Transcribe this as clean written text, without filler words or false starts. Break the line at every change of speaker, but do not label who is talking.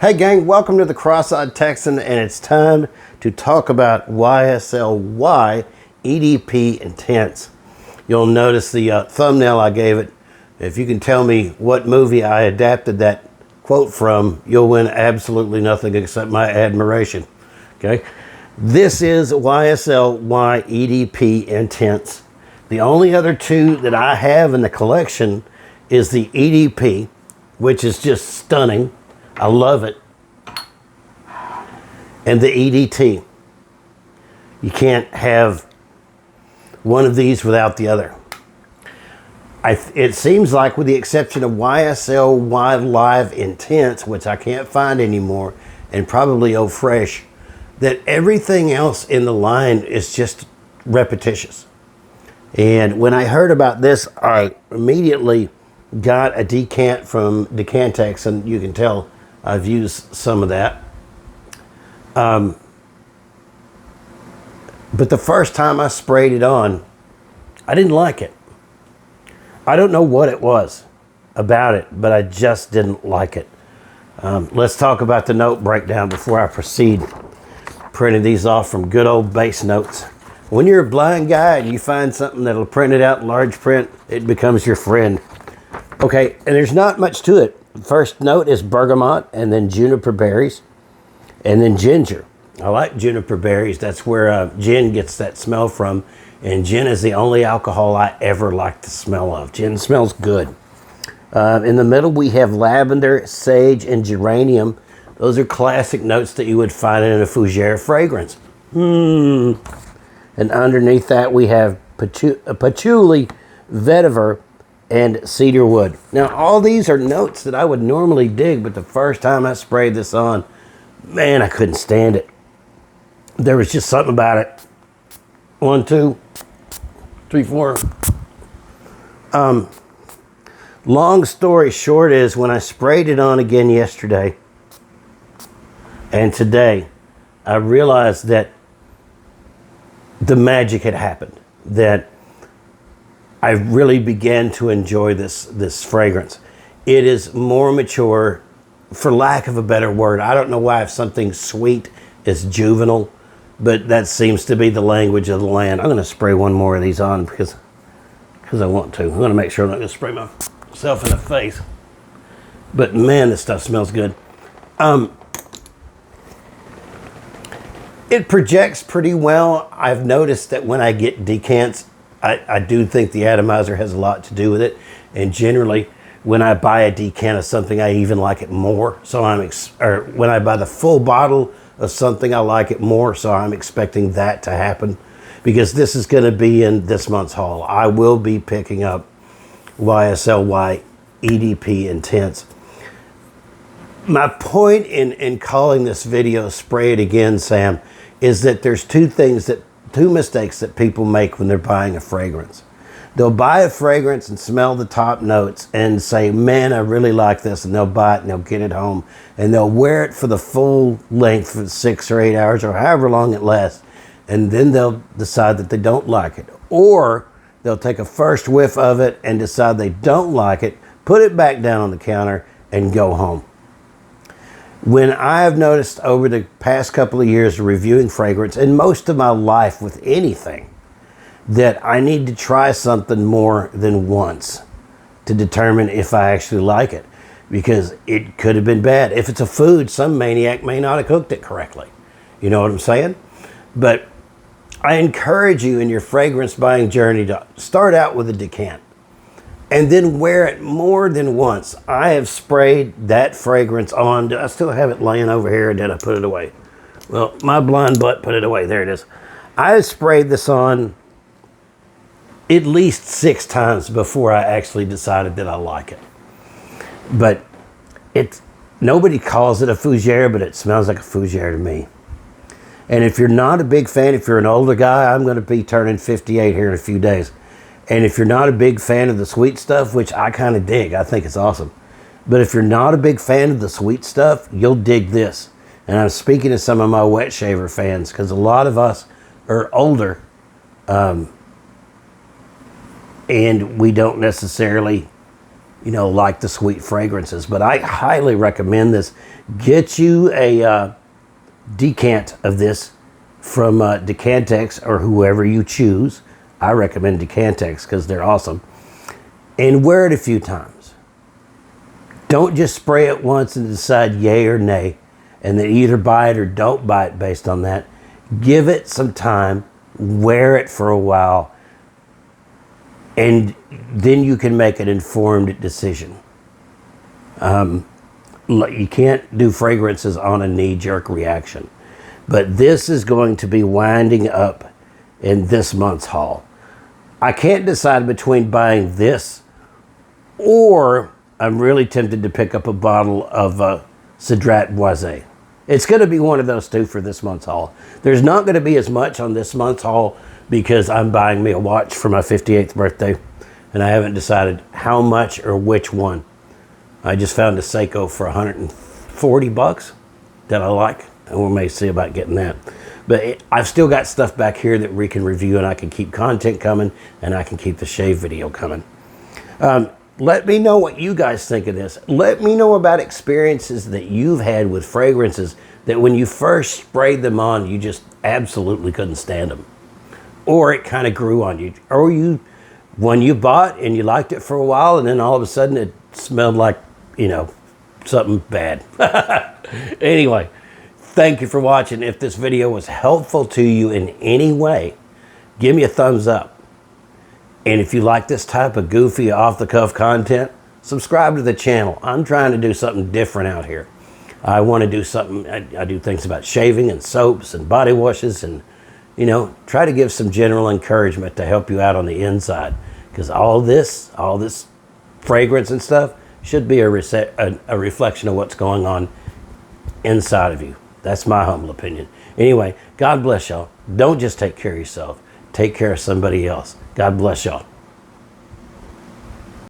Hey gang, welcome to the Cross-Eyed Texan, and it's time to talk about YSL EDT Intense. You'll notice the thumbnail I gave it. If you can tell me what movie I adapted that quote from, you'll win absolutely nothing except my admiration. Okay, this is YSL EDT Intense. The only other two that I have in the collection is the EDP, which is just stunning. I love it. And the EDT. You can't have one of these without the other. It seems like, with the exception of YSL Live Intense, which I can't find anymore, and probably Eau Fresh, that everything else in the line is just repetitious. And when I heard about this, I immediately got a decant from Decantex, and you can tell I've used some of that. But the first time I sprayed it on, I didn't like it. I don't know what it was about it, but I just didn't like it. Let's talk about the note breakdown before I proceed. Printing these off from good old Base Notes. When you're a blind guy and you find something that'll print it out in large print, it becomes your friend. Okay, and there's not much to it. First note is bergamot, and then juniper berries, and then ginger. I like juniper berries. That's where gin gets that smell from. And gin is the only alcohol I ever like the smell of. Gin smells good. In the middle, we have lavender, sage, and geranium. Those are classic notes that you would find in a fougere fragrance. And underneath that, we have patchouli, vetiver, and cedar wood. Now, all these are notes that I would normally dig, but the first time I sprayed this on, man, I couldn't stand it. There was just something about it. 1, 2, 3, 4. Long story short is, when I sprayed it on again yesterday and today, I realized that the magic had happened. That I really began to enjoy this fragrance. It is more mature, for lack of a better word. I don't know why, if something sweet is juvenile, but that seems to be the language of the land. I'm going to spray one more of these on because I want to. I'm going to make sure I'm not going to spray myself in the face. But man, this stuff smells good. It projects pretty well. I've noticed that when I get decants, I do think the atomizer has a lot to do with it. And generally, when I buy a decant of something, I even like it more. So when I buy the full bottle of something, I like it more. So I'm expecting that to happen, because this is going to be in this month's haul. I will be picking up YSL EDT Intense. My point in calling this video "Spray It Again, Sam," is that there's two mistakes that people make when they're buying a fragrance. They'll buy a fragrance and smell the top notes and say, man, I really like this, and they'll buy it and they'll get it home and they'll wear it for the full length for 6 or 8 hours or however long it lasts, and then they'll decide that they don't like it. Or they'll take a first whiff of it and decide they don't like it, put it back down on the counter, and go home. When I have noticed over the past couple of years of reviewing fragrance, and most of my life with anything, that I need to try something more than once to determine if I actually like it, because it could have been bad. If it's a food, some maniac may not have cooked it correctly. You know what I'm saying? But I encourage you in your fragrance buying journey to start out with a decant and then wear it more than once. I have sprayed that fragrance on. I still have it laying over here, and then I put it away. Well, my blind butt put it away. There it is. I have sprayed this on at least 6 times before I actually decided that I like it. But nobody calls it a fougere, but it smells like a fougere to me. And if you're not a big fan, if you're an older guy, I'm going to be turning 58 here in a few days. And if you're not a big fan of the sweet stuff, which I kind of dig, I think it's awesome. But if you're not a big fan of the sweet stuff, you'll dig this. And I'm speaking to some of my wet shaver fans, because a lot of us are older, and we don't necessarily like the sweet fragrances. But I highly recommend this. Get you a decant of this from Decantex or whoever you choose. I recommend Decantex because they're awesome. And wear it a few times. Don't just spray it once and decide yay or nay, and then either buy it or don't buy it based on that. Give it some time, wear it for a while, and then you can make an informed decision. You can't do fragrances on a knee-jerk reaction. But this is going to be winding up in this month's haul. I can't decide between buying this or I'm really tempted to pick up a bottle of Cedrat Boisé. It's going to be one of those two for this month's haul. There's not going to be as much on this month's haul because I'm buying me a watch for my 58th birthday, and I haven't decided how much or which one. I just found a Seiko for 140 bucks that I like, and we may see about getting that. But I've still got stuff back here that we can review, and I can keep content coming, and I can keep the shave video coming. Let me know what you guys think of this. Let me know about experiences that you've had with fragrances that when you first sprayed them on, you just absolutely couldn't stand them. Or it kind of grew on you. Or when you bought and you liked it for a while and then all of a sudden it smelled like, something bad. Anyway, thank you for watching. If this video was helpful to you in any way, give me a thumbs up. And if you like this type of goofy, off-the-cuff content, subscribe to the channel. I'm trying to do something different out here. I want to do something, I do things about shaving and soaps and body washes and, try to give some general encouragement to help you out on the inside. Because all this fragrance and stuff should be a reflection of what's going on inside of you. That's my humble opinion. Anyway, God bless y'all. Don't just take care of yourself. Take care of somebody else. God bless y'all.